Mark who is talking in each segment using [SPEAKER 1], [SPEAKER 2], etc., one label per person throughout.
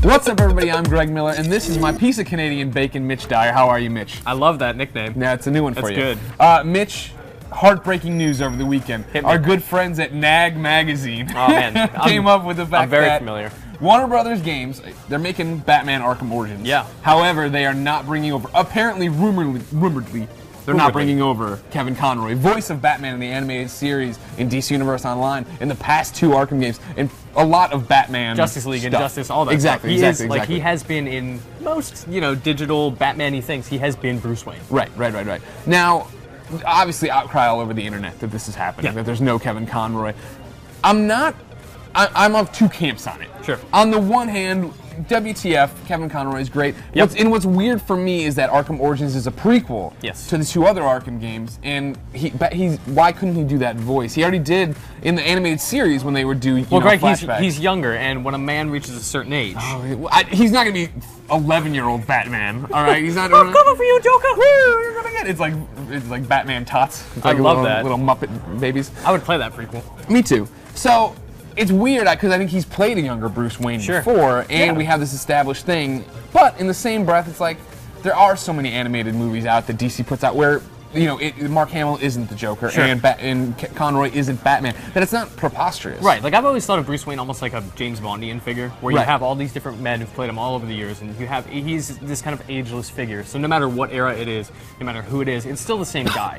[SPEAKER 1] What's up, everybody? I'm Greg Miller, and this is my piece of Canadian bacon, Mitch Dyer. How are you, Mitch?
[SPEAKER 2] I love that nickname.
[SPEAKER 1] Yeah, it's a new one for you.
[SPEAKER 2] That's good.
[SPEAKER 1] Mitch, heartbreaking news over the weekend. Our good friends at Nag Magazine came up with the fact
[SPEAKER 2] I'm very
[SPEAKER 1] that
[SPEAKER 2] familiar.
[SPEAKER 1] Warner Brothers Games, they're making Batman Arkham Origins.
[SPEAKER 2] Yeah.
[SPEAKER 1] However, they are not bringing over, apparently, rumoredly, they're not bringing over Kevin Conroy, voice of Batman in the animated series in DC Universe Online in the past 2 Arkham games, and a lot lot of Batman
[SPEAKER 2] Justice League
[SPEAKER 1] stuff.
[SPEAKER 2] and Justice, all that
[SPEAKER 1] exactly,
[SPEAKER 2] stuff.
[SPEAKER 1] Exactly.
[SPEAKER 2] Like, he has been in most, digital Batman-y things. He has been Bruce Wayne.
[SPEAKER 1] Right. Now, obviously, outcry all over the internet that this is happening, that there's no Kevin Conroy. I'm of 2 camps on it.
[SPEAKER 2] Sure.
[SPEAKER 1] On the one hand, WTF, Kevin Conroy is great.
[SPEAKER 2] Yep.
[SPEAKER 1] What's weird for me is that Arkham Origins is a prequel to the 2 other Arkham games, and why couldn't he do that voice? He already did in the animated series when they would do
[SPEAKER 2] Greg,
[SPEAKER 1] flashbacks.
[SPEAKER 2] he's younger, and when a man reaches a certain age,
[SPEAKER 1] he's not gonna be 11-year-old Batman. All right, he's not.
[SPEAKER 2] I'm coming for you, Joker!
[SPEAKER 1] Woo, you're gonna get. It's like Batman tots. It's like
[SPEAKER 2] I love that.
[SPEAKER 1] Little Muppet babies.
[SPEAKER 2] I would play that prequel.
[SPEAKER 1] Me too. So. It's weird because I think he's played a younger Bruce Wayne before, and we have this established thing. But in the same breath, it's like there are so many animated movies out that DC puts out where Mark Hamill isn't the Joker and Conroy isn't Batman. That it's not preposterous.
[SPEAKER 2] Right. Like I've always thought of Bruce Wayne almost like a James Bondian figure, where you have all these different men who've played him all over the years, and he's this kind of ageless figure. So no matter what era it is, no matter who it is, it's still the same guy.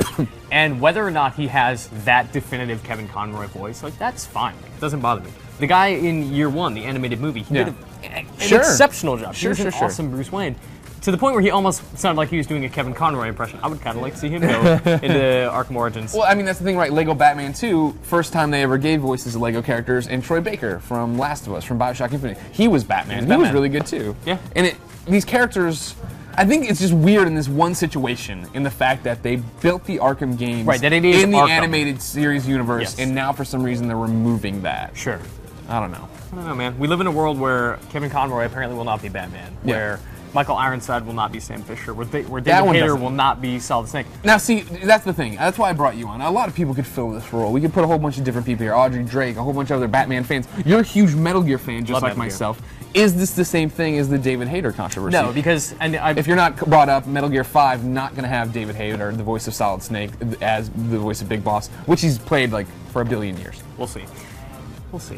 [SPEAKER 2] And whether or not he has that definitive Kevin Conroy voice, like that's fine. Like, it doesn't bother me. The guy in Year One, the animated movie, he did an exceptional job. He was an awesome Bruce Wayne. To the point where he almost sounded like he was doing a Kevin Conroy impression. I would kind of like to see him go into Arkham Origins.
[SPEAKER 1] Well, I mean, that's the thing, right? Lego Batman 2, first time they ever gave voices to Lego characters, and Troy Baker from Last of Us, from Bioshock Infinite. He was Batman. He was really good, too.
[SPEAKER 2] Yeah.
[SPEAKER 1] And these characters, I think it's just weird in this one situation, in the fact that they built the Arkham games in the animated series universe, and now for some reason they're removing that.
[SPEAKER 2] Sure.
[SPEAKER 1] I don't know.
[SPEAKER 2] I don't know, man. We live in a world where Kevin Conroy apparently will not be Batman, where Michael Ironside will not be Sam Fisher, where David Hayter will not be Solid Snake.
[SPEAKER 1] Now, see, that's the thing. That's why I brought you on. A lot of people could fill this role. We could put a whole bunch of different people here. Audrey Drake, a whole bunch of other Batman fans. You're a huge Metal Gear fan, just like myself. Is this the same thing as the David Hayter controversy?
[SPEAKER 2] No, because
[SPEAKER 1] if you're not brought up, Metal Gear 5 not going to have David Hayter, the voice of Solid Snake, as the voice of Big Boss, which he's played like for a billion years.
[SPEAKER 2] We'll see. We'll see.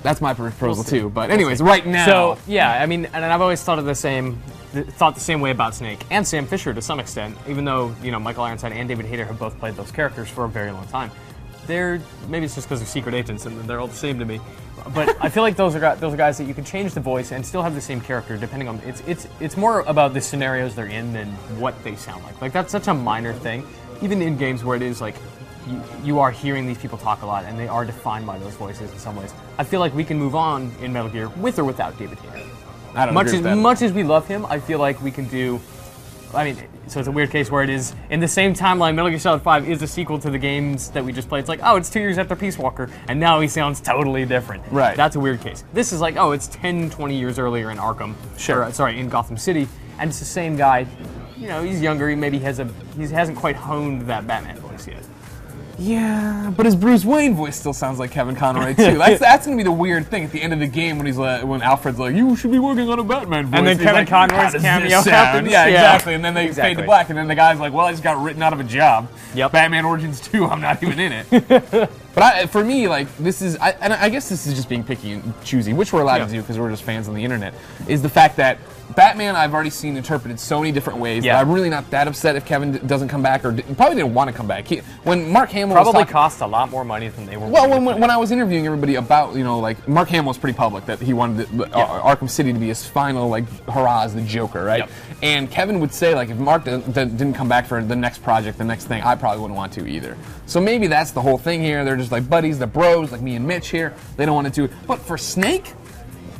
[SPEAKER 1] That's my proposal too. But anyways, right now.
[SPEAKER 2] So yeah, I mean, and I've always thought the same way about Snake and Sam Fisher to some extent. Even though Michael Ironside and David Hayter have both played those characters for a very long time. Maybe it's just because they're secret agents and they're all the same to me. But I feel like those are guys that you can change the voice and still have the same character depending on it's more about the scenarios they're in than what they sound like. Like that's such a minor thing. Even in games where it is like you are hearing these people talk a lot and they are defined by those voices in some ways. I feel like we can move on in Metal Gear with or without David Hayter.
[SPEAKER 1] I don't agree with that.
[SPEAKER 2] Much as we love him, I feel like we can do. I mean, so it's a weird case where it is in the same timeline. Metal Gear Solid 5 is a sequel to the games that we just played. It's like, oh, it's 2 years after Peace Walker, and now he sounds totally different.
[SPEAKER 1] Right.
[SPEAKER 2] That's a weird case. This is like, oh, it's 10, 20 years earlier in Arkham.
[SPEAKER 1] Sure.
[SPEAKER 2] In Gotham City, and it's the same guy. He's younger. He maybe hasn't quite honed that Batman voice yet.
[SPEAKER 1] Yeah, but his Bruce Wayne voice still sounds like Kevin Conroy too. That's gonna be the weird thing at the end of the game when Alfred's like, "You should be working on a Batman voice,"
[SPEAKER 2] and then Kevin Conroy's cameo happens.
[SPEAKER 1] Yeah, exactly. And then they fade to black, and then the guy's like, "Well, I just got written out of a job.
[SPEAKER 2] Yep.
[SPEAKER 1] Batman Origins 2. I'm not even in it." But for me, like this is, and I guess this is just being picky and choosy, which we're allowed to do because we're just fans on the internet. Is the fact that Batman I've already seen interpreted so many different ways that I'm really not that upset if Kevin doesn't come back, or probably didn't want to come back. When Mark Hamill
[SPEAKER 2] probably cost a lot more money than they were.
[SPEAKER 1] Well, when I was interviewing everybody about like Mark Hamill was pretty public that he wanted Arkham City to be his final like hurrah as the Joker, right? Yep. And Kevin would say like if Mark didn't come back for the next project, the next thing, I probably wouldn't want to either. So maybe that's the whole thing here. They're just like buddies, they're bros, like me and Mitch here. They don't want to do it. But for Snake.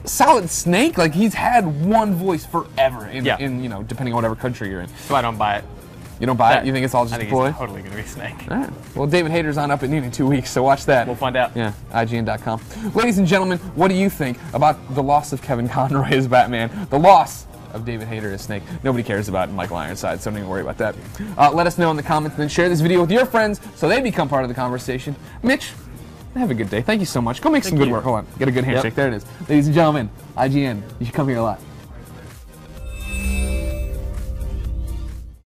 [SPEAKER 1] Solid Snake, like he's had one voice forever in depending on whatever country you're in.
[SPEAKER 2] So I don't buy it.
[SPEAKER 1] You don't buy it? You think it's all just a ploy?
[SPEAKER 2] He's totally gonna be Snake.
[SPEAKER 1] All right. Well, David Hayter's on Up at Noon in 2 weeks, so watch that.
[SPEAKER 2] We'll find out.
[SPEAKER 1] Yeah, IGN.com. Ladies and gentlemen, what do you think about the loss of Kevin Conroy as Batman? The loss of David Hayter as Snake. Nobody cares about Michael Ironside, so don't even worry about that. Let us know in the comments, and then share this video with your friends so they become part of the conversation. Mitch, Have a good day. Thank you so much. Go make some
[SPEAKER 2] Thank
[SPEAKER 1] good
[SPEAKER 2] you.
[SPEAKER 1] work. Hold on. Get a good handshake. There it is. Ladies and gentlemen, IGN. You should come here a lot.